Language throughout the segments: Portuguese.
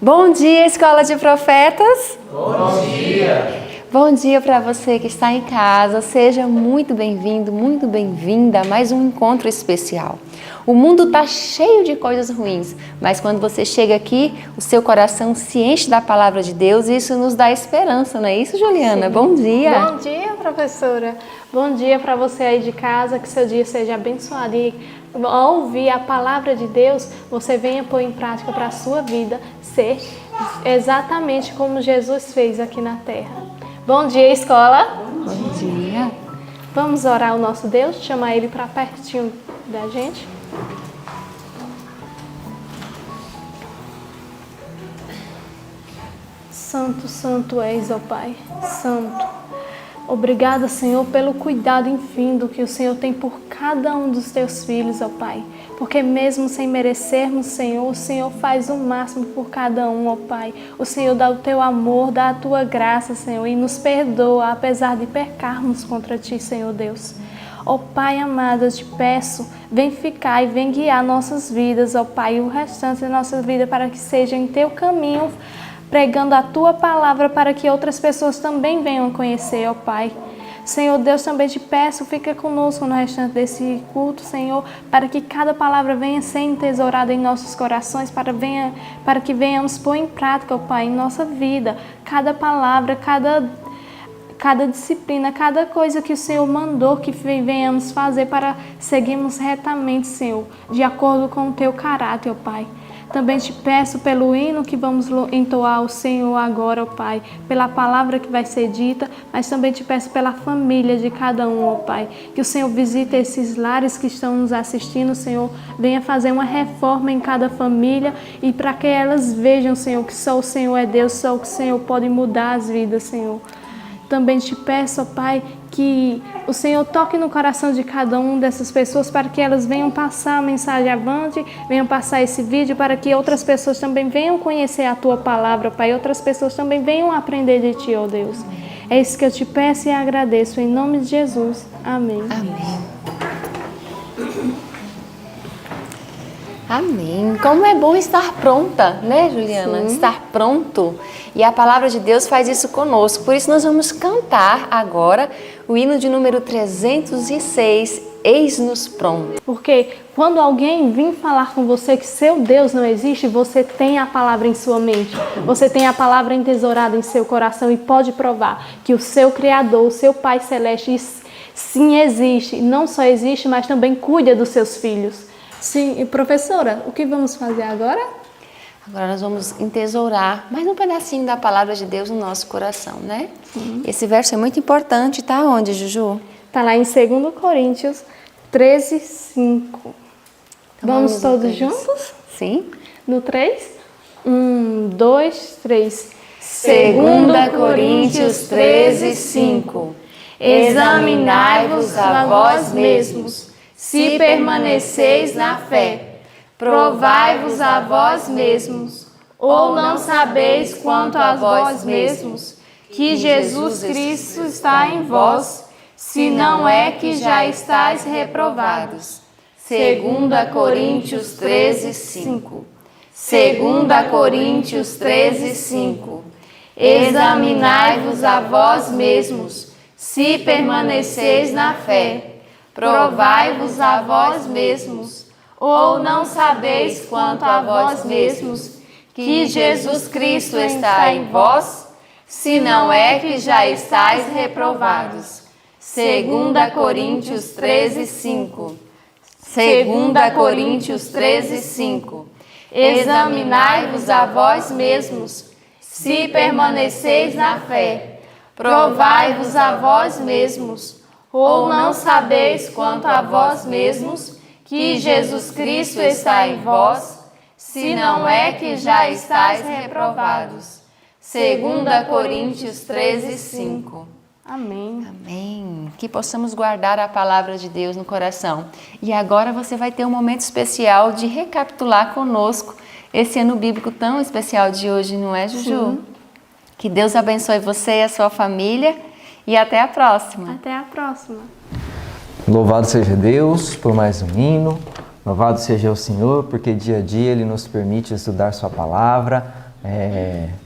Bom dia, Escola de Profetas. Bom dia. Bom dia para você que está em casa. Seja muito bem-vindo, muito bem-vinda a mais um encontro especial. O mundo está cheio de coisas ruins, mas quando você chega aqui, o seu coração se enche da palavra de Deus e isso nos dá esperança, não é isso, Juliana? Sim. Bom dia. Bom dia, professora. Bom dia para você aí de casa, que seu dia seja abençoado e ao ouvir a palavra de Deus, você venha pôr em prática para a sua vida ser exatamente como Jesus fez aqui na terra. Bom dia, escola. Bom dia. Vamos orar ao nosso Deus, chamar Ele para pertinho da gente. Santo, santo és, ó Pai, santo. Obrigada, Senhor, pelo cuidado infindo que o Senhor tem por cada um dos teus filhos, ó Pai. Porque mesmo sem merecermos, Senhor, o Senhor faz o máximo por cada um, ó Pai. O Senhor dá o teu amor, dá a tua graça, Senhor, e nos perdoa, apesar de pecarmos contra ti, Senhor Deus. Ó Pai amado, eu te peço, vem ficar e vem guiar nossas vidas, ó Pai, e o restante da nossa vida para que seja em teu caminho, pregando a Tua palavra para que outras pessoas também venham conhecer, ó Pai. Senhor Deus, também te peço, fica conosco no restante desse culto, Senhor, para que cada palavra venha ser entesourada em nossos corações, para que venhamos pôr em prática, ó Pai, em nossa vida, cada palavra, cada disciplina, cada coisa que o Senhor mandou que venhamos fazer para seguirmos retamente, Senhor, de acordo com o Teu caráter, ó Pai. Também te peço pelo hino que vamos entoar ao Senhor agora, ó Pai, pela palavra que vai ser dita, mas também te peço pela família de cada um, ó Pai, que o Senhor visite esses lares que estão nos assistindo, Senhor, venha fazer uma reforma em cada família e para que elas vejam, Senhor, que só o Senhor é Deus, só o Senhor pode mudar as vidas, Senhor. Também te peço, ó Pai, que o Senhor toque no coração de cada uma dessas pessoas para que elas venham passar a mensagem avante, venham passar esse vídeo para que outras pessoas também venham conhecer a Tua palavra, Pai, outras pessoas também venham aprender de Ti, ó Deus. É isso que eu te peço e agradeço, em nome de Jesus. Amém. Amém. Amém. Como é bom estar pronta, né, Juliana? Sim. Estar pronto. E a palavra de Deus faz isso conosco. Por isso nós vamos cantar agora o hino de número 306, Eis-nos pronto. Porque quando alguém vir falar com você que seu Deus não existe, você tem a palavra em sua mente. Você tem a palavra entesourada em seu coração e pode provar que o seu Criador, o seu Pai Celeste, sim existe. Não só existe, mas também cuida dos seus filhos. Sim, e professora, o que vamos fazer agora? Agora nós vamos entesourar mais um pedacinho da palavra de Deus no nosso coração, né? Sim. Esse verso é muito importante. Tá onde, Juju? Tá lá em 2 Coríntios 13, 5. Então, vamos todos juntos? Sim. No 3? 1, 2, 3. 2 Coríntios 13, 5. Examinai-vos a vós mesmos, se permaneceis na fé. Provai-vos a vós mesmos, ou não sabeis quanto a vós mesmos, que Jesus Cristo está em vós, se não é que já estáis reprovados. 2 Coríntios 13, 5. 2 Coríntios 13, 5. Examinai-vos a vós mesmos, se permaneceis na fé. Provai-vos a vós mesmos, ou não sabeis quanto a vós mesmos, que Jesus Cristo está em vós, se não é que já estáis reprovados. 2 Coríntios 13, 5. 2 Coríntios 13, 5. Examinai-vos a vós mesmos, se permaneceis na fé. Provai-vos a vós mesmos, ou não sabeis quanto a vós mesmos, que Jesus Cristo está em vós, se não é que já estáis reprovados. 2 Coríntios 13, 5. Amém. Amém. Que possamos guardar a palavra de Deus no coração. E agora você vai ter um momento especial de recapitular conosco esse ano bíblico tão especial de hoje, não é, Juju? Sim. Que Deus abençoe você e a sua família e até a próxima. Até a próxima. Louvado seja Deus por mais um hino, louvado seja o Senhor, porque dia a dia Ele nos permite estudar Sua palavra,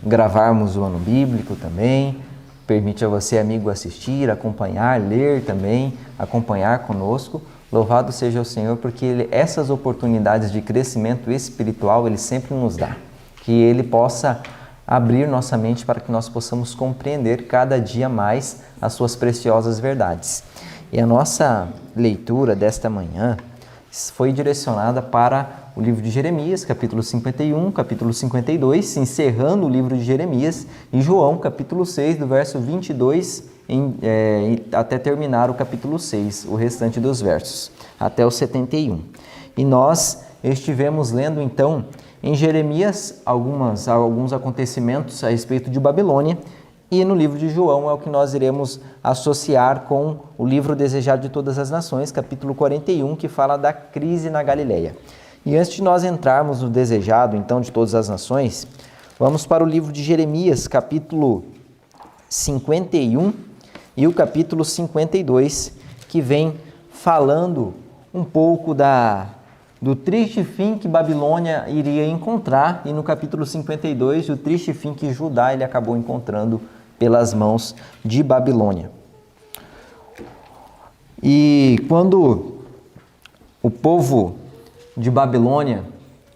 gravarmos o ano bíblico também. Permite a você, amigo, assistir, acompanhar, ler também, acompanhar conosco. Louvado seja o Senhor, porque essas oportunidades de crescimento espiritual Ele sempre nos dá. Que Ele possa abrir nossa mente para que nós possamos compreender cada dia mais as suas preciosas verdades. E a nossa leitura desta manhã foi direcionada para o livro de Jeremias, capítulo 51, capítulo 52, encerrando o livro de Jeremias, e João, capítulo 6, do verso 22 até terminar o capítulo 6, o restante dos versos, até o 71. E nós estivemos lendo então em Jeremias alguns acontecimentos a respeito de Babilônia, e no livro de João é o que nós iremos associar com o livro Desejado de Todas as Nações, capítulo 41, que fala da crise na Galileia. E antes de nós entrarmos no Desejado, então, de Todas as Nações, vamos para o livro de Jeremias, capítulo 51 e o capítulo 52, que vem falando um pouco do triste fim que Babilônia iria encontrar, e no capítulo 52, o triste fim que Judá ele acabou encontrando pelas mãos de Babilônia. E quando o povo de Babilônia,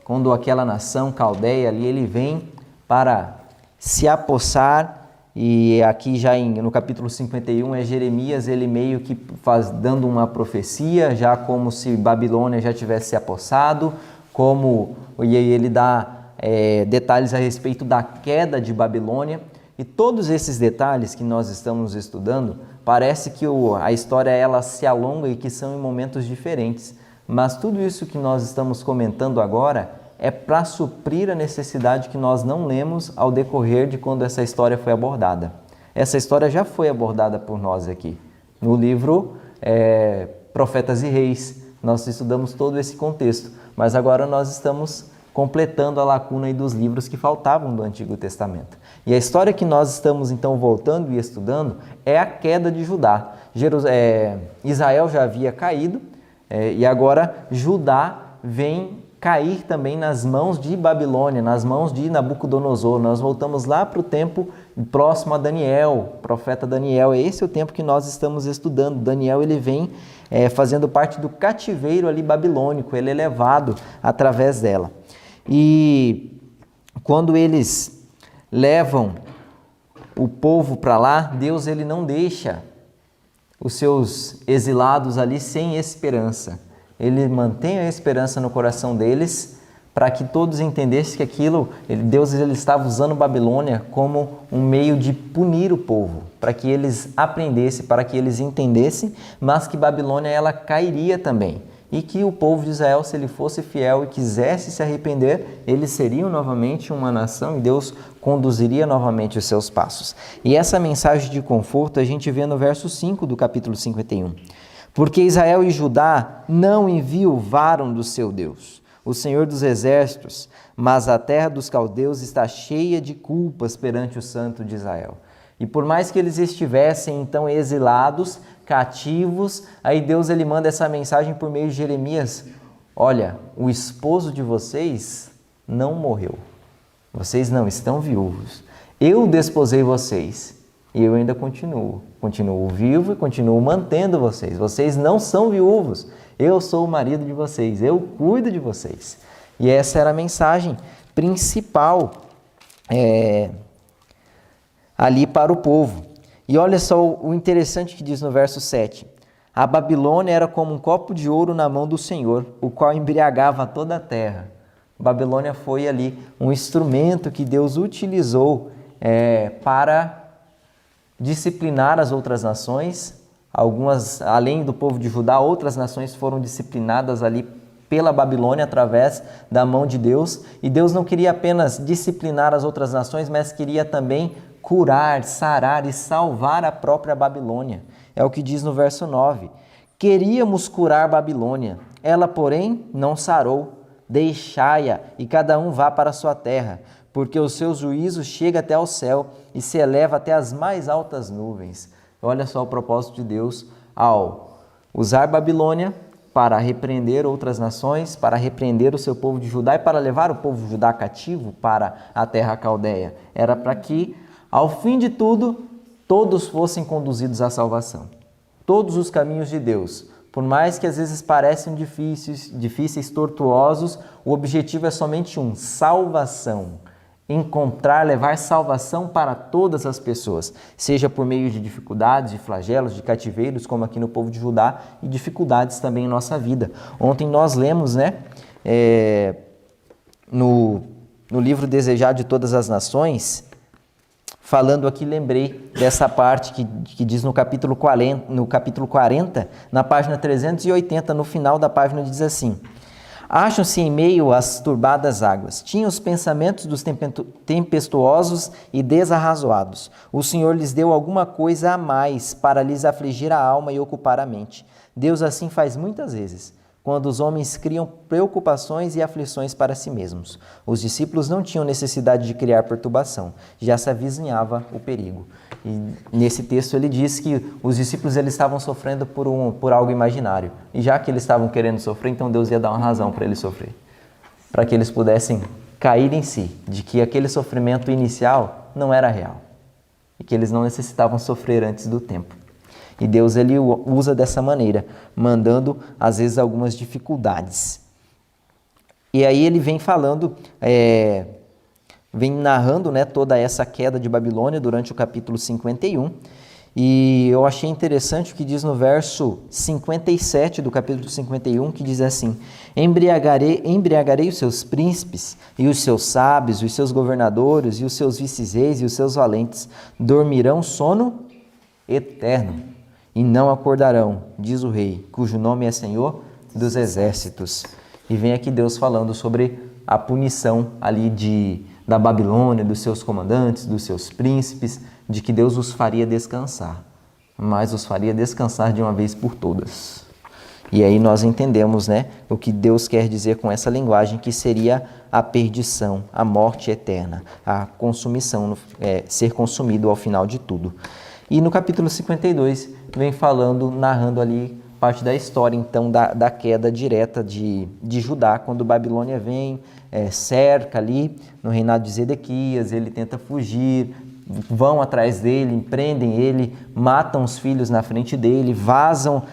quando aquela nação caldeia ali, ele vem para se apossar, e aqui já no capítulo 51 é Jeremias, ele meio que dando uma profecia, já como se Babilônia já tivesse se apossado, e aí ele dá detalhes a respeito da queda de Babilônia. E todos esses detalhes que nós estamos estudando, parece que a história ela se alonga e que são em momentos diferentes. Mas tudo isso que nós estamos comentando agora é para suprir a necessidade que nós não lemos ao decorrer de quando essa história foi abordada. Essa história já foi abordada por nós aqui. No livro Profetas e Reis, nós estudamos todo esse contexto. Mas agora nós estamos completando a lacuna aí dos livros que faltavam do Antigo Testamento. E a história que nós estamos então voltando e estudando é a queda de Judá. Israel já havia caído e agora Judá vem cair também nas mãos de Babilônia, nas mãos de Nabucodonosor. Nós voltamos lá para o tempo próximo a Daniel, profeta Daniel. Esse é o tempo que nós estamos estudando. Daniel ele vem fazendo parte do cativeiro ali babilônico, ele é levado através dela. E quando eles levam o povo para lá, Deus ele não deixa os seus exilados ali sem esperança. Ele mantém a esperança no coração deles para que todos entendessem que Deus ele estava usando Babilônia como um meio de punir o povo, para que eles aprendessem, para que eles entendessem, mas que Babilônia ela cairia também. E que o povo de Israel, se ele fosse fiel e quisesse se arrepender, eles seriam novamente uma nação e Deus conduziria novamente os seus passos. E essa mensagem de conforto a gente vê no verso 5 do capítulo 51. Porque Israel e Judá não enviovaram do seu Deus, o Senhor dos Exércitos, mas a terra dos caldeus está cheia de culpas perante o Santo de Israel. E por mais que eles estivessem então exilados, cativos, aí Deus ele manda essa mensagem por meio de Jeremias: olha, o esposo de vocês não morreu, vocês não estão viúvos, eu desposei vocês e eu ainda continuo vivo e continuo mantendo vocês não são viúvos, eu sou o marido de vocês, eu cuido de vocês. E essa era a mensagem principal ali para o povo. E olha só o interessante que diz no verso 7. A Babilônia era como um copo de ouro na mão do Senhor, o qual embriagava toda a terra. Babilônia foi ali um instrumento que Deus utilizou para disciplinar as outras nações. Algumas, além do povo de Judá, outras nações foram disciplinadas ali pela Babilônia através da mão de Deus. E Deus não queria apenas disciplinar as outras nações, mas queria também curar, sarar e salvar a própria Babilônia. É o que diz no verso 9. Queríamos curar Babilônia, ela, porém, não sarou. Deixai-a e cada um vá para a sua terra, porque o seu juízo chega até ao céu e se eleva até as mais altas nuvens. Olha só o propósito de Deus ao usar Babilônia para repreender outras nações, para repreender o seu povo de Judá e para levar o povo de Judá cativo para a terra caldeia. Era para que, ao fim de tudo, todos fossem conduzidos à salvação. Todos os caminhos de Deus, por mais que às vezes pareçam difíceis, tortuosos, o objetivo é somente um: salvação. Encontrar, levar salvação para todas as pessoas, seja por meio de dificuldades, de flagelos, de cativeiros, como aqui no povo de Judá, e dificuldades também em nossa vida. Ontem nós lemos, no livro Desejado de Todas as Nações, falando aqui, lembrei dessa parte que diz no capítulo 40, na página 380, no final da página diz assim: acham-se em meio às turbadas águas, tinham os pensamentos dos tempestuosos e desarrazoados. O Senhor lhes deu alguma coisa a mais para lhes afligir a alma e ocupar a mente. Deus assim faz muitas vezes, quando os homens criam preocupações e aflições para si mesmos. Os discípulos não tinham necessidade de criar perturbação, já se avizinhava o perigo. E nesse texto ele diz que os discípulos eles estavam sofrendo por algo imaginário. E já que eles estavam querendo sofrer, então Deus ia dar uma razão para eles sofrer. Para que eles pudessem cair em si, de que aquele sofrimento inicial não era real. E que eles não necessitavam sofrer antes do tempo. E Deus ele usa dessa maneira, mandando às vezes algumas dificuldades. E aí ele vem falando, vem narrando toda essa queda de Babilônia durante o capítulo 51. E eu achei interessante o que diz no verso 57 do capítulo 51, que diz assim: embriagarei os seus príncipes, e os seus sábios, os seus governadores, e os seus vice-reis, e os seus valentes. Dormirão sono eterno. E não acordarão, diz o rei, cujo nome é Senhor dos Exércitos. E vem aqui Deus falando sobre a punição ali da Babilônia, dos seus comandantes, dos seus príncipes, de que Deus os faria descansar, mas os faria descansar de uma vez por todas. E aí nós entendemos, o que Deus quer dizer com essa linguagem, que seria a perdição, a morte eterna, a consumição, ser consumido ao final de tudo. E no capítulo 52 vem narrando ali parte da história, então, da queda direta de Judá, quando Babilônia vem, cerca ali no reinado de Zedequias, ele tenta fugir, vão atrás dele, prendem ele, matam os filhos na frente dele,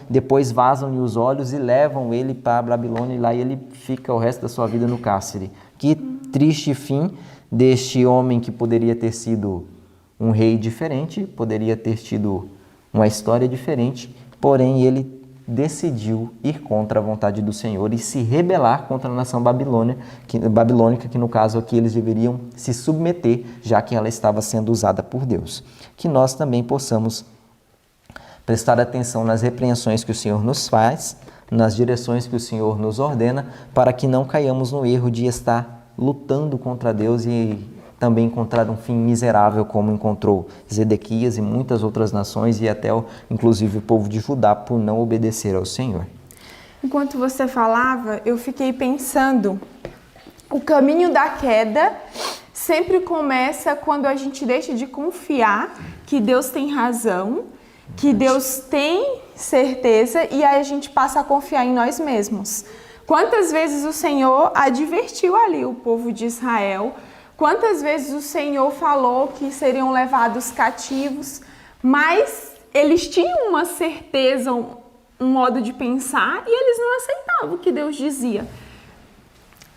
depois vazam-lhe os olhos e levam ele para a Babilônia, e lá ele fica o resto da sua vida no cárcere. Que triste fim deste homem que poderia ter sido um rei diferente, poderia ter tido uma história diferente, porém ele decidiu ir contra a vontade do Senhor e se rebelar contra a nação babilônica, que no caso aqui eles deveriam se submeter, já que ela estava sendo usada por Deus. Que nós também possamos prestar atenção nas repreensões que o Senhor nos faz, nas direções que o Senhor nos ordena, para que não caiamos no erro de estar lutando contra Deus e também encontrar um fim miserável, como encontrou Zedequias e muitas outras nações, e até inclusive o povo de Judá, por não obedecer ao Senhor. Enquanto você falava, eu fiquei pensando, o caminho da queda sempre começa quando a gente deixa de confiar que Deus tem razão, que Deus tem certeza, e aí a gente passa a confiar em nós mesmos. Quantas vezes o Senhor advertiu ali o povo de Israel, quantas vezes o Senhor falou que seriam levados cativos, mas eles tinham uma certeza, um modo de pensar, e eles não aceitavam o que Deus dizia.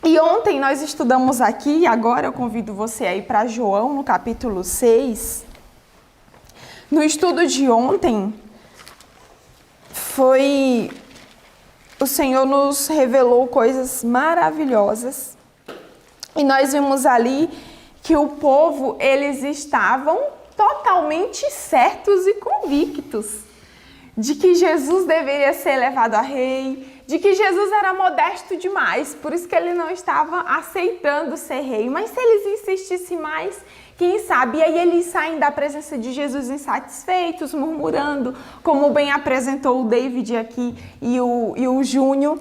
E ontem nós estudamos aqui, e agora eu convido você a ir para João, no capítulo 6. No estudo de ontem, o Senhor nos revelou coisas maravilhosas. E nós vimos ali que o povo, eles estavam totalmente certos e convictos de que Jesus deveria ser levado a rei, de que Jesus era modesto demais, por isso que ele não estava aceitando ser rei. Mas se eles insistissem mais, quem sabe? E aí eles saem da presença de Jesus insatisfeitos, murmurando, como bem apresentou o David aqui e o Júnior.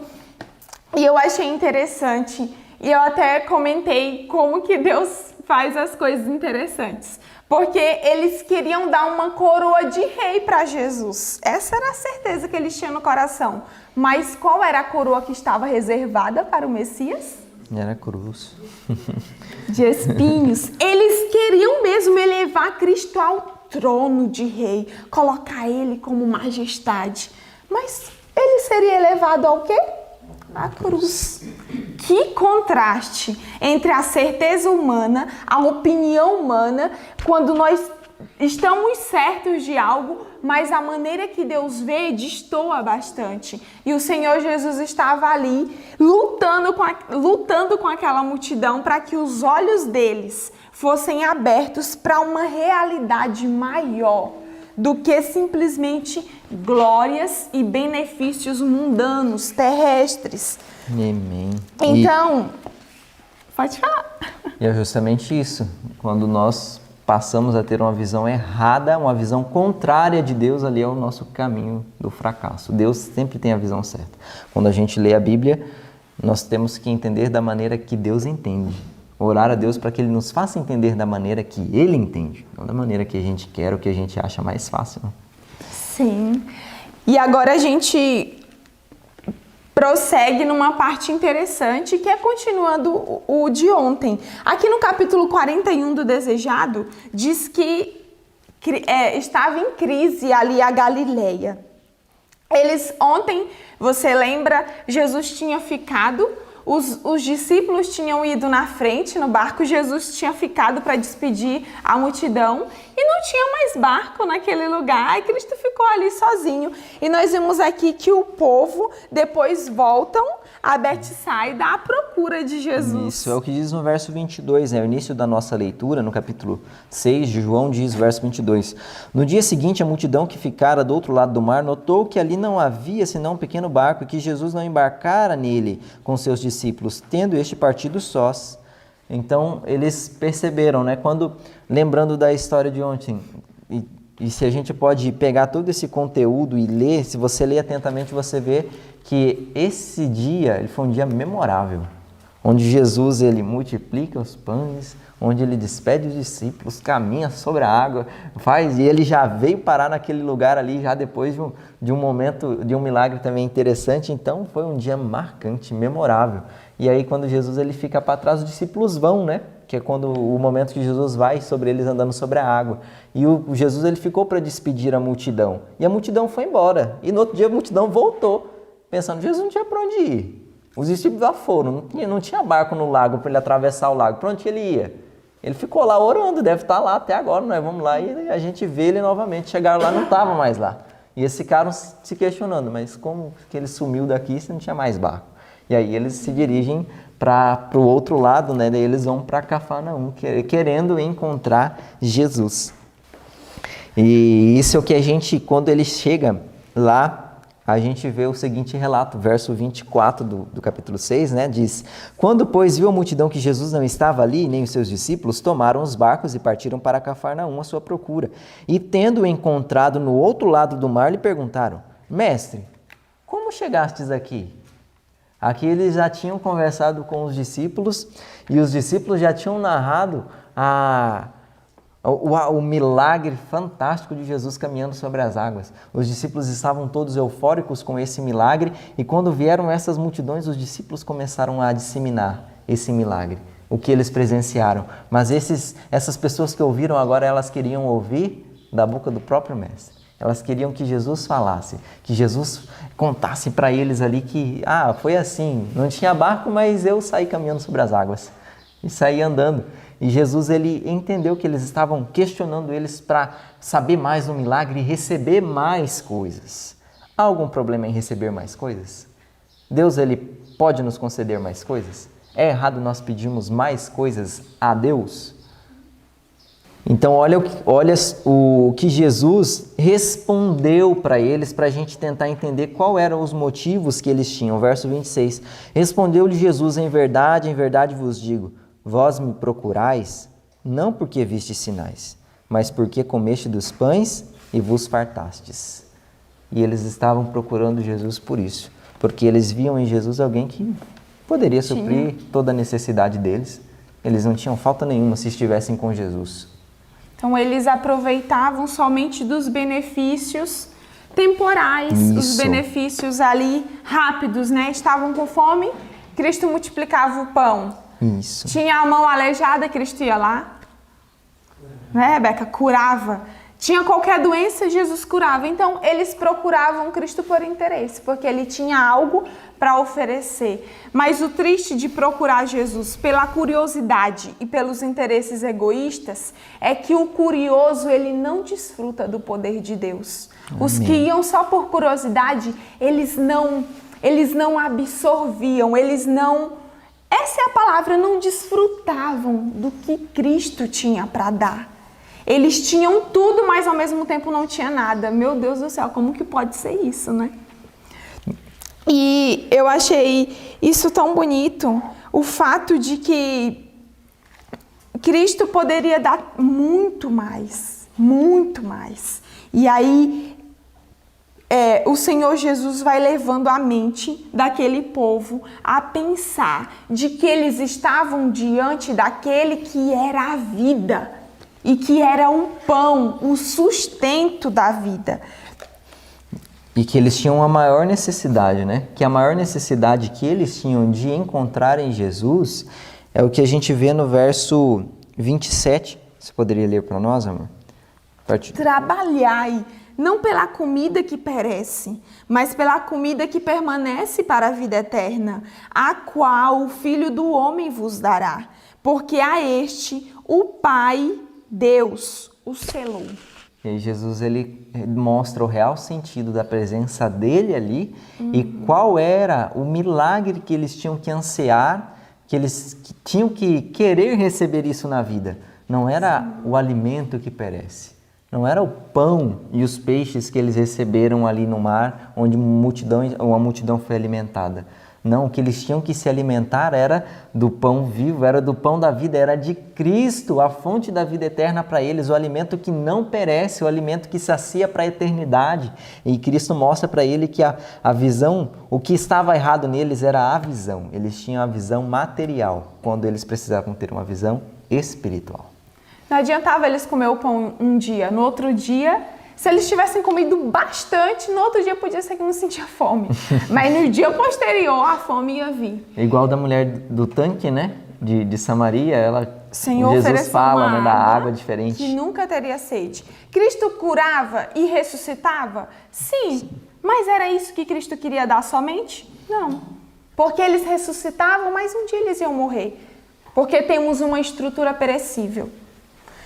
E eu achei interessante. E eu até comentei como que Deus faz as coisas interessantes. Porque eles queriam dar uma coroa de rei para Jesus. Essa era a certeza que eles tinham no coração. Mas qual era a coroa que estava reservada para o Messias? Era a cruz. De espinhos. Eles queriam mesmo elevar Cristo ao trono de rei, colocar ele como majestade. Mas ele seria elevado ao quê? À cruz. Que contraste entre a certeza humana, a opinião humana, quando nós estamos certos de algo, mas a maneira que Deus vê destoa bastante. E o Senhor Jesus estava ali lutando com aquela multidão para que os olhos deles fossem abertos para uma realidade maior do que simplesmente glórias e benefícios mundanos, terrestres. Amém. Então, pode falar. E é justamente isso, quando nós passamos a ter uma visão errada, uma visão contrária de Deus, ali é o nosso caminho do fracasso. Deus sempre tem a visão certa. Quando a gente lê a Bíblia, nós temos que entender da maneira que Deus entende. Orar a Deus para que Ele nos faça entender da maneira que Ele entende, não da maneira que a gente quer ou que a gente acha mais fácil. Não? Sim. E agora a gente prossegue numa parte interessante, que é continuando o de ontem. Aqui no capítulo 41 do Desejado, diz que estava em crise ali a Galileia. Ontem, você lembra, Jesus tinha ficado, os discípulos tinham ido na frente no barco, Jesus tinha ficado para despedir a multidão e não tinha mais barco naquele lugar, e Cristo ficou ali sozinho. E nós vimos aqui que o povo depois voltam a Betsaida à procura de Jesus. Isso é o que diz no verso 22, o início da nossa leitura, no capítulo 6 de João, diz, verso 22. No dia seguinte, a multidão que ficara do outro lado do mar notou que ali não havia senão um pequeno barco e que Jesus não embarcara nele com seus discípulos, tendo este partido sós. Então, eles perceberam, né? Lembrando da história de ontem, e se a gente pode pegar todo esse conteúdo e ler, se você ler atentamente, você vê que esse dia ele foi um dia memorável, onde Jesus ele multiplica os pães, onde ele despede os discípulos, caminha sobre a água, e ele já veio parar naquele lugar ali, já depois de um momento, de um milagre também interessante. Então foi um dia marcante, memorável. E aí quando Jesus ele fica para trás, os discípulos vão, né? Que é quando o momento que Jesus vai sobre eles andando sobre a água. E o Jesus ele ficou para despedir a multidão. E a multidão foi embora. E no outro dia a multidão voltou, pensando, Jesus não tinha para onde ir. Os discípulos já foram, não tinha barco no lago para ele atravessar o lago. Para onde ele ia? Ele ficou lá orando, deve estar lá até agora, nós vamos lá e a gente vê ele novamente. Chegaram lá, não estava mais lá. E eles ficaram se questionando, mas como que ele sumiu daqui se não tinha mais barco? E aí eles se dirigem para o outro lado, né? Daí eles vão para Cafarnaum, querendo encontrar Jesus. E isso é o que a gente, quando ele chega lá, a gente vê o seguinte relato, verso 24 do capítulo 6, né? Diz, quando, pois, viu a multidão que Jesus não estava ali, nem os seus discípulos, tomaram os barcos e partiram para Cafarnaum à sua procura. E, tendo-o encontrado no outro lado do mar, lhe perguntaram, mestre, como chegastes aqui? Aqui eles já tinham conversado com os discípulos e os discípulos já tinham narrado o milagre fantástico de Jesus caminhando sobre as águas. Os discípulos estavam todos eufóricos com esse milagre e quando vieram essas multidões, os discípulos começaram a disseminar esse milagre, o que eles presenciaram. Mas essas pessoas que ouviram agora, elas queriam ouvir da boca do próprio Mestre. Elas queriam que Jesus falasse, que Jesus contasse para eles ali que, foi assim, não tinha barco, mas eu saí caminhando sobre as águas e saí andando. E Jesus, ele entendeu que eles estavam questionando eles para saber mais do milagre e receber mais coisas. Há algum problema em receber mais coisas? Deus, ele pode nos conceder mais coisas? É errado nós pedirmos mais coisas a Deus? Então, olha o que Jesus respondeu para eles, para a gente tentar entender qual eram os motivos que eles tinham. Verso 26. Respondeu-lhe Jesus, em verdade vos digo, vós me procurais, não porque vistes sinais, mas porque comeste dos pães e vos fartastes. E eles estavam procurando Jesus por isso, porque eles viam em Jesus alguém que poderia suprir toda a necessidade deles. Eles não tinham falta nenhuma se estivessem com Jesus. Então eles aproveitavam somente dos benefícios temporais, os benefícios ali rápidos, né? Estavam com fome, Cristo multiplicava o pão. Isso. Tinha a mão aleijada, Cristo ia lá, né, Rebeca? Curava. Tinha qualquer doença, Jesus curava. Então, eles procuravam Cristo por interesse, porque ele tinha algo para oferecer. Mas o triste de procurar Jesus pela curiosidade e pelos interesses egoístas é que o curioso, ele não desfruta do poder de Deus. Amém. Os que iam só por curiosidade, eles não absorviam, eles não... Essa é a palavra, não desfrutavam do que Cristo tinha para dar. Eles tinham tudo, mas ao mesmo tempo não tinha nada. Meu Deus do céu, como que pode ser isso, né? E eu achei isso tão bonito, o fato de que Cristo poderia dar muito mais, muito mais. E aí o Senhor Jesus vai levando a mente daquele povo a pensar de que eles estavam diante daquele que era a vida. E que era um pão, o sustento da vida. E que eles tinham a maior necessidade, né? Que a maior necessidade que eles tinham de encontrar em Jesus é o que a gente vê no verso 27. Você poderia ler para nós, amor? Trabalhai, não pela comida que perece, mas pela comida que permanece para a vida eterna, a qual o Filho do Homem vos dará. Porque a este o Pai... Deus o selou. E aí Jesus, ele mostra o real sentido da presença dele ali e qual era o milagre que eles tinham que ansiar, que eles tinham que querer receber isso na vida. Não era o alimento que perece, não era o pão e os peixes que eles receberam ali no mar, onde uma multidão foi alimentada. Não, o que eles tinham que se alimentar era do pão vivo, era do pão da vida, era de Cristo, a fonte da vida eterna para eles, o alimento que não perece, o alimento que sacia para a eternidade. E Cristo mostra para ele que a visão, o que estava errado neles era a visão. Eles tinham a visão material, quando eles precisavam ter uma visão espiritual. Não adiantava eles comer o pão um dia, no outro dia... Se eles tivessem comido bastante, no outro dia podia ser que não sentia fome. Mas no dia posterior, a fome ia vir. É igual da mulher do tanque, né? De Samaria, Senhor, Jesus fala, né, da água diferente. Que nunca teria sede. Cristo curava e ressuscitava? Sim. Mas era isso que Cristo queria dar somente? Não. Porque eles ressuscitavam, mas um dia eles iam morrer. Porque temos uma estrutura perecível.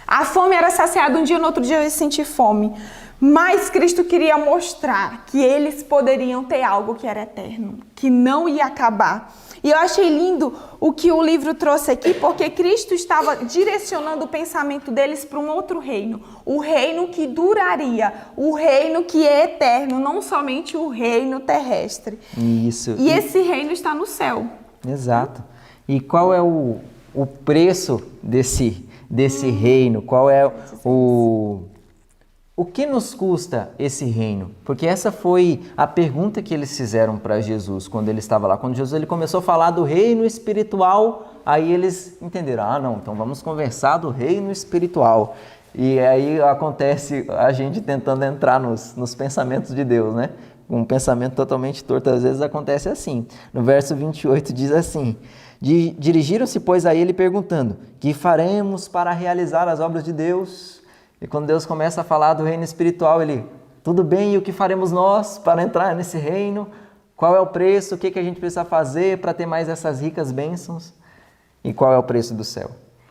A fome era saciada um dia, no outro dia eu ia sentir fome. Mas Cristo queria mostrar que eles poderiam ter algo que era eterno, que não ia acabar. E eu achei lindo o que o livro trouxe aqui, porque Cristo estava direcionando o pensamento deles para um outro reino. O reino que duraria, o reino que é eterno, não somente o reino terrestre. Isso. E esse reino está no céu. Exato. E qual é o preço desse reino? Qual é o que nos custa esse reino? Porque essa foi a pergunta que eles fizeram para Jesus quando ele estava lá. Quando Jesus ele começou a falar do reino espiritual, aí eles entenderam, não, então vamos conversar do reino espiritual. E aí acontece a gente tentando entrar nos pensamentos de Deus, né? Um pensamento totalmente torto, às vezes acontece assim. No verso 28 diz assim: dirigiram-se, pois, a ele perguntando, que faremos para realizar as obras de Deus? E quando Deus começa a falar do reino espiritual, ele, tudo bem, e o que faremos nós para entrar nesse reino? Qual é o preço? O que a gente precisa fazer para ter mais essas ricas bênçãos? E qual é o preço do céu?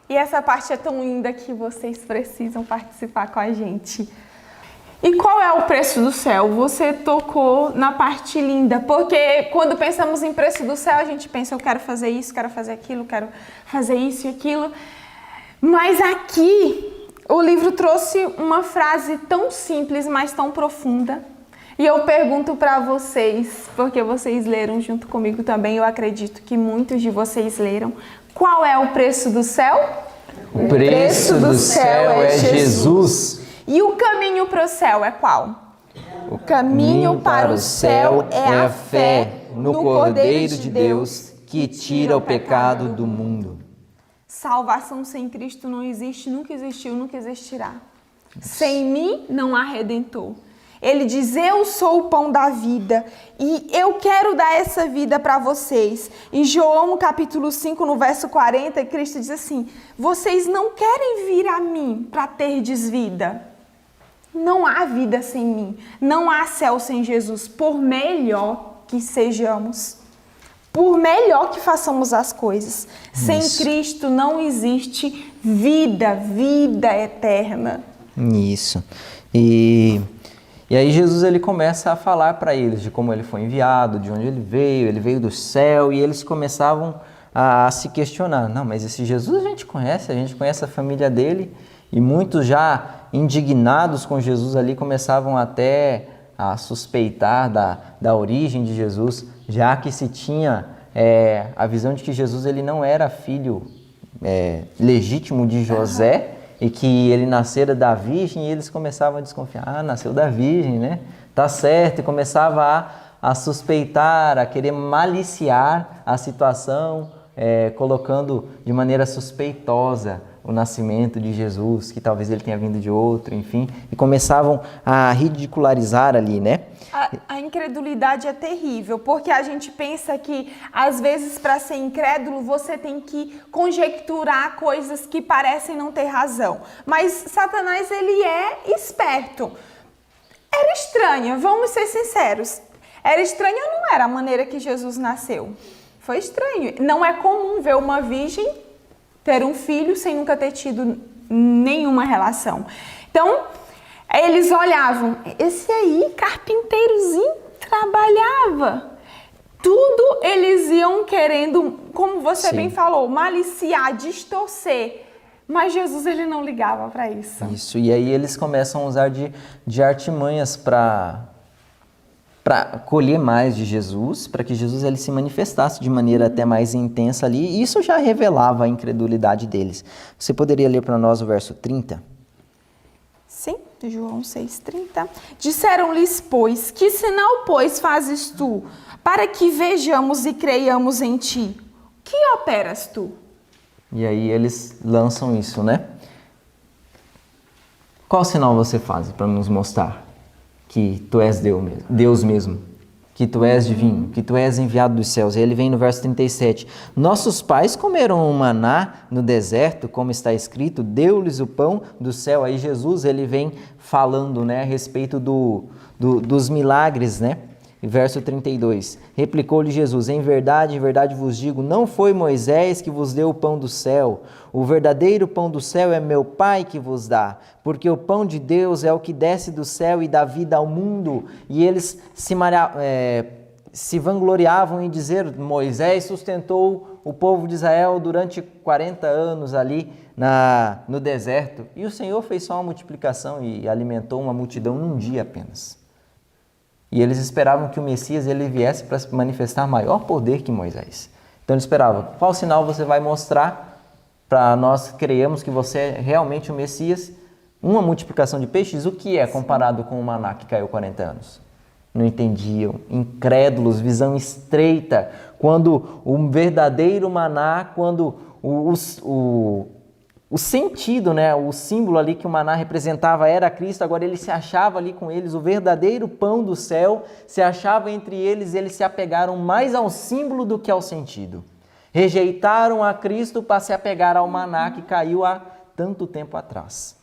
E essa parte é tão linda que vocês precisam participar com a gente. E qual é o preço do céu? Você tocou na parte linda, porque quando pensamos em preço do céu, a gente pensa, eu quero fazer isso, quero fazer aquilo, quero fazer isso e aquilo. Mas aqui, o livro trouxe uma frase tão simples, mas tão profunda. E eu pergunto para vocês, porque vocês leram junto comigo também, eu acredito que muitos de vocês leram. Qual é o preço do céu? O preço do céu é Jesus. E o caminho para o céu é qual? O caminho para o céu é a fé no Cordeiro de Deus que tira o pecado do mundo. salvação sem Cristo não existe, nunca existiu, nunca existirá. Sem mim não há redentor. Ele diz, eu sou o pão da vida e eu quero dar essa vida para vocês. Em João capítulo 5, no verso 40, Cristo diz assim, vocês não querem vir a mim para terdes vida. Não há vida sem mim, não há céu sem Jesus, por melhor que sejamos, por melhor que façamos as coisas. Sem Cristo não existe vida eterna. Isso. E aí Jesus ele começa a falar para eles de como ele foi enviado, de onde ele veio do céu, e eles começavam a se questionar. Não, mas esse Jesus a gente conhece a família dele, e muitos já indignados com Jesus ali começavam até a suspeitar da origem de Jesus, já que se tinha a visão de que Jesus ele não era filho legítimo de José, e que ele nascera da virgem, e eles começavam a desconfiar, nasceu da virgem, né? Tá certo, e começava a suspeitar, a querer maliciar a situação, colocando de maneira suspeitosa o nascimento de Jesus, que talvez ele tenha vindo de outro, enfim, e começavam a ridicularizar ali, né? A incredulidade é terrível, porque a gente pensa que, às vezes, para ser incrédulo, você tem que conjecturar coisas que parecem não ter razão. Mas Satanás, ele é esperto. Era estranha, vamos ser sinceros. Era estranha ou não era a maneira que Jesus nasceu? Foi estranho. Não é comum ver uma virgem ter um filho sem nunca ter tido nenhuma relação. Então, eles olhavam, esse aí, carpinteirozinho, trabalhava. Tudo eles iam querendo, como você bem falou, maliciar, distorcer. Mas Jesus, ele não ligava para isso. Isso, e aí eles começam a usar de artimanhas para colher mais de Jesus, para que Jesus ele se manifestasse de maneira até mais intensa ali, e isso já revelava a incredulidade deles. Você poderia ler para nós o verso 30? Sim, João 6,30. Disseram-lhes, pois, que sinal, pois, fazes tu, para que vejamos e creiamos em ti? Que operas tu? E aí eles lançam isso, né? Qual sinal você faz para nos mostrar que tu és Deus mesmo, que tu és divino, que tu és enviado dos céus? E ele vem no verso 37. Nossos pais comeram um maná no deserto, como está escrito, deu-lhes o pão do céu. Aí Jesus ele vem falando, né, a respeito dos milagres, né? Verso 32, replicou-lhe Jesus, em verdade vos digo, não foi Moisés que vos deu o pão do céu, o verdadeiro pão do céu é meu Pai que vos dá, porque o pão de Deus é o que desce do céu e dá vida ao mundo. E eles se vangloriavam em dizer, Moisés sustentou o povo de Israel durante 40 anos ali no deserto, e o Senhor fez só uma multiplicação e alimentou uma multidão num dia apenas. E eles esperavam que o Messias ele viesse para manifestar maior poder que Moisés. Então eles esperavam, qual sinal você vai mostrar para nós creiamos que você é realmente o Messias? Uma multiplicação de peixes, o que é comparado com o maná que caiu 40 anos? Não entendiam, incrédulos, visão estreita, quando o verdadeiro maná, quando o sentido, né, o símbolo ali que o maná representava era Cristo, agora ele se achava ali com eles, o verdadeiro pão do céu se achava entre eles, eles se apegaram mais ao símbolo do que ao sentido. Rejeitaram a Cristo para se apegar ao maná que caiu há tanto tempo atrás.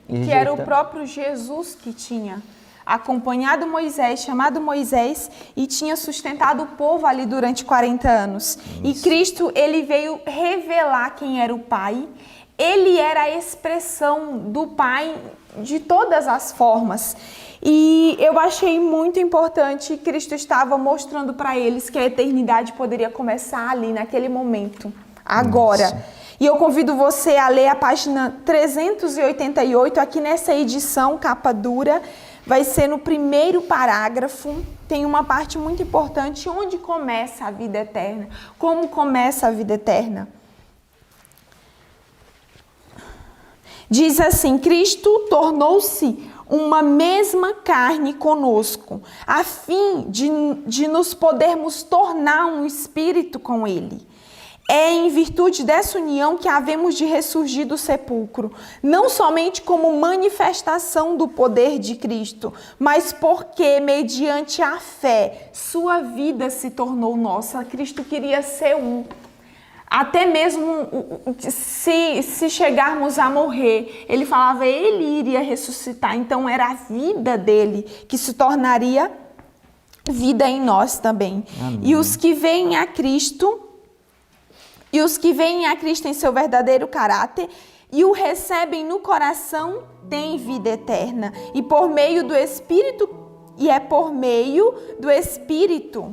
Que era o próprio Jesus que tinha acompanhado Moisés, chamado Moisés, e tinha sustentado o povo ali durante 40 anos. Isso. E Cristo, ele veio revelar quem era o Pai. Ele era a expressão do Pai de todas as formas. E eu achei muito importante, Cristo estava mostrando para eles que a eternidade poderia começar ali, naquele momento, agora. Nossa. E eu convido você a ler a página 388, aqui nessa edição, capa dura, vai ser no primeiro parágrafo, tem uma parte muito importante, onde começa a vida eterna, como começa a vida eterna. Diz assim, Cristo tornou-se uma mesma carne conosco, a fim de nos podermos tornar um espírito com Ele. É em virtude dessa união que havemos de ressurgir do sepulcro, não somente como manifestação do poder de Cristo, mas porque, mediante a fé, sua vida se tornou nossa. Cristo queria ser um. Até mesmo se chegarmos a morrer, ele falava, ele iria ressuscitar. Então era a vida dele que se tornaria vida em nós também. Amém. E os que veem a Cristo em seu verdadeiro caráter e o recebem no coração têm vida eterna. E por meio do Espírito,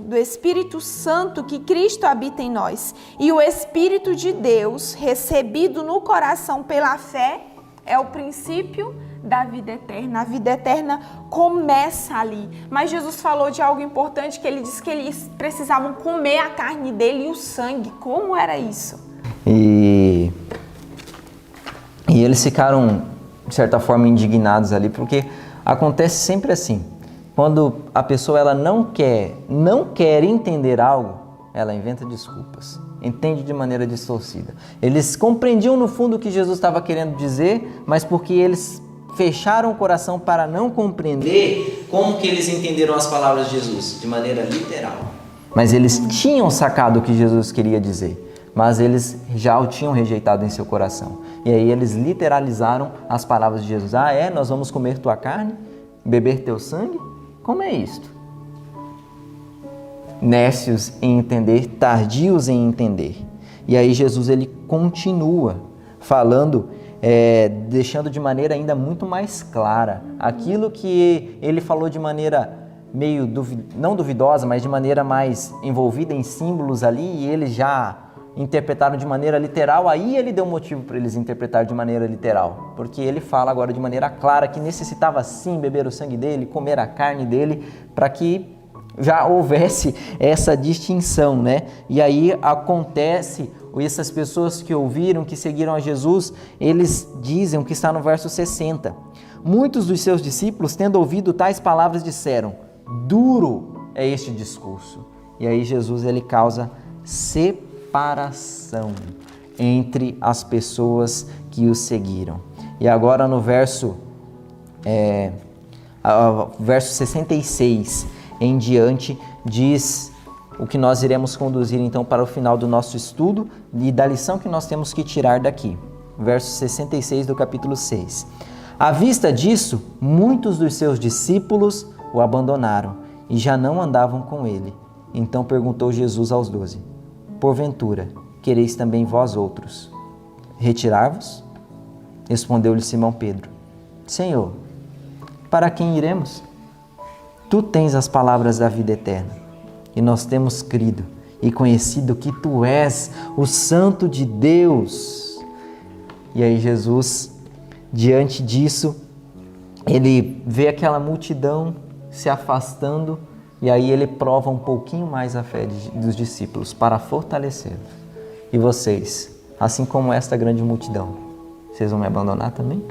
do Espírito Santo que Cristo habita em nós. E o Espírito de Deus, recebido no coração pela fé, é o princípio da vida eterna. A vida eterna começa ali. Mas Jesus falou de algo importante, que ele disse que eles precisavam comer a carne dele e o sangue. Como era isso? E eles ficaram, de certa forma, indignados ali, porque acontece sempre assim. Quando a pessoa ela não quer entender algo, ela inventa desculpas, entende de maneira distorcida. Eles compreendiam no fundo o que Jesus estava querendo dizer, mas porque eles fecharam o coração para não compreender, como que eles entenderam as palavras de Jesus? De maneira literal. Mas eles tinham sacado o que Jesus queria dizer, mas eles já o tinham rejeitado em seu coração. E aí eles literalizaram as palavras de Jesus. Ah, nós vamos comer tua carne, beber teu sangue? Como é isto? Nécios em entender, tardios em entender. E aí Jesus ele continua falando, deixando de maneira ainda muito mais clara aquilo que ele falou de maneira meio não duvidosa, mas de maneira mais envolvida em símbolos ali, e eles já interpretaram de maneira literal. Aí ele deu motivo para eles interpretar de maneira literal, porque ele fala agora de maneira clara que necessitava sim beber o sangue dele, comer a carne dele, para que já houvesse essa distinção, né? E aí acontece, essas pessoas que ouviram, que seguiram a Jesus, eles dizem o que está no verso 60. Muitos dos seus discípulos, tendo ouvido tais palavras, disseram, duro é este discurso. E aí Jesus ele causa separação entre as pessoas que o seguiram. E agora no verso 66 em diante, diz o que nós iremos conduzir então para o final do nosso estudo e da lição que nós temos que tirar daqui. Verso 66 do capítulo 6. À vista disso, muitos dos seus discípulos o abandonaram e já não andavam com ele. Então perguntou Jesus aos 12, porventura, quereis também vós outros retirar-vos? Respondeu-lhe Simão Pedro, Senhor, para quem iremos? Tu tens as palavras da vida eterna, e nós temos crido e conhecido que Tu és o Santo de Deus. E aí Jesus, diante disso, ele vê aquela multidão se afastando, e aí ele prova um pouquinho mais a fé dos discípulos para fortalecê-los. E vocês, assim como esta grande multidão, vocês vão me abandonar também?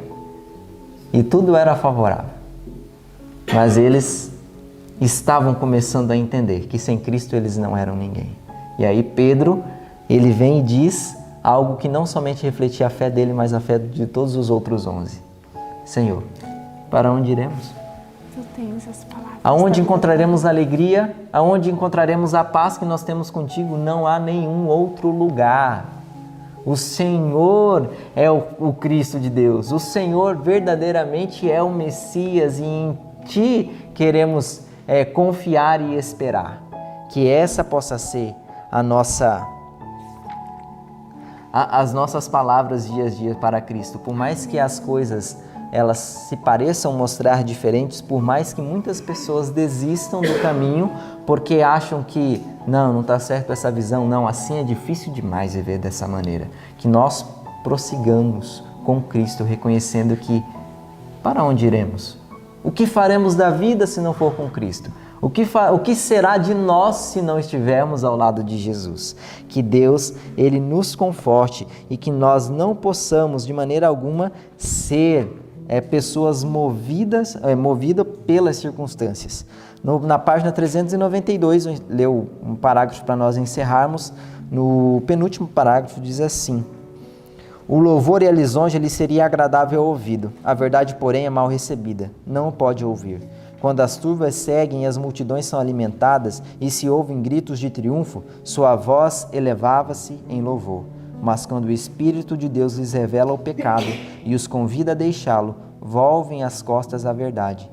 E tudo era favorável, mas eles estavam começando a entender que sem Cristo eles não eram ninguém. E aí Pedro, ele vem e diz algo que não somente refletia a fé dele, mas a fé de todos os outros 11. Senhor, para onde iremos? Tu tens as palavras. Aonde encontraremos a alegria? Aonde encontraremos a paz que nós temos contigo? Não há nenhum outro lugar. O Senhor é o Cristo de Deus. O Senhor verdadeiramente é o Messias, e em Ti queremos confiar e esperar. Que essa possa ser as nossas palavras dia a dia para Cristo. Por mais que as coisas elas se pareçam mostrar diferentes, por mais que muitas pessoas desistam do caminho porque acham que não está certo essa visão, não, assim é difícil demais viver dessa maneira. Que nós prossigamos com Cristo, reconhecendo que para onde iremos? O que faremos da vida se não for com Cristo? O que será de nós se não estivermos ao lado de Jesus? Que Deus, Ele nos conforte e que nós não possamos de maneira alguma ser pessoas movidas pelas circunstâncias, Na página 392, leu um parágrafo para nós encerrarmos. No penúltimo parágrafo diz assim: o louvor e a lisonja lhe seria agradável ao ouvido, a verdade, porém, é mal recebida, não o pode ouvir. Quando as turvas seguem e as multidões são alimentadas e se ouvem gritos de triunfo, sua voz elevava-se em louvor. Mas quando o Espírito de Deus lhes revela o pecado e os convida a deixá-lo, volvem as costas à verdade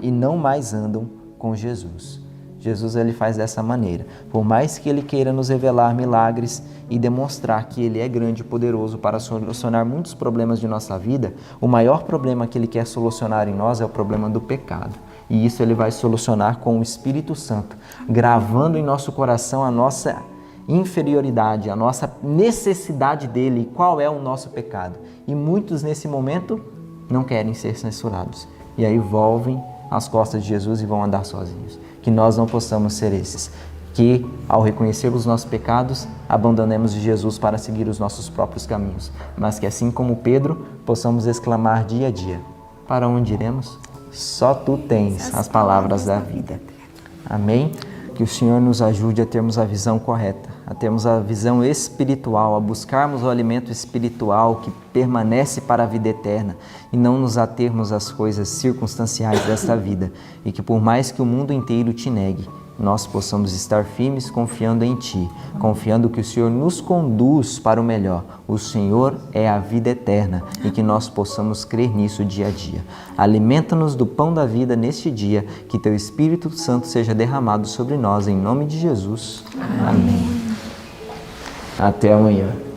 e não mais andam com Jesus. Jesus, ele faz dessa maneira. Por mais que ele queira nos revelar milagres e demonstrar que ele é grande e poderoso para solucionar muitos problemas de nossa vida, o maior problema que ele quer solucionar em nós é o problema do pecado. E isso ele vai solucionar com o Espírito Santo, gravando em nosso coração a nossa inferioridade, a nossa necessidade dele, qual é o nosso pecado. E muitos nesse momento não querem ser censurados. E aí volvem às costas de Jesus e vão andar sozinhos. Que nós não possamos ser esses, que ao reconhecer os nossos pecados, abandonemos de Jesus para seguir os nossos próprios caminhos, mas que assim como Pedro, possamos exclamar dia a dia: para onde iremos? Só tu tens as palavras da vida. Amém? Que o Senhor nos ajude a termos a visão correta, a termos a visão espiritual, a buscarmos o alimento espiritual que permanece para a vida eterna e não nos atermos às coisas circunstanciais desta vida, e que por mais que o mundo inteiro te negue, nós possamos estar firmes confiando em Ti, confiando que o Senhor nos conduz para o melhor. O Senhor é a vida eterna e que nós possamos crer nisso dia a dia. Alimenta-nos do pão da vida neste dia, que Teu Espírito Santo seja derramado sobre nós, em nome de Jesus. Amém. Até amanhã.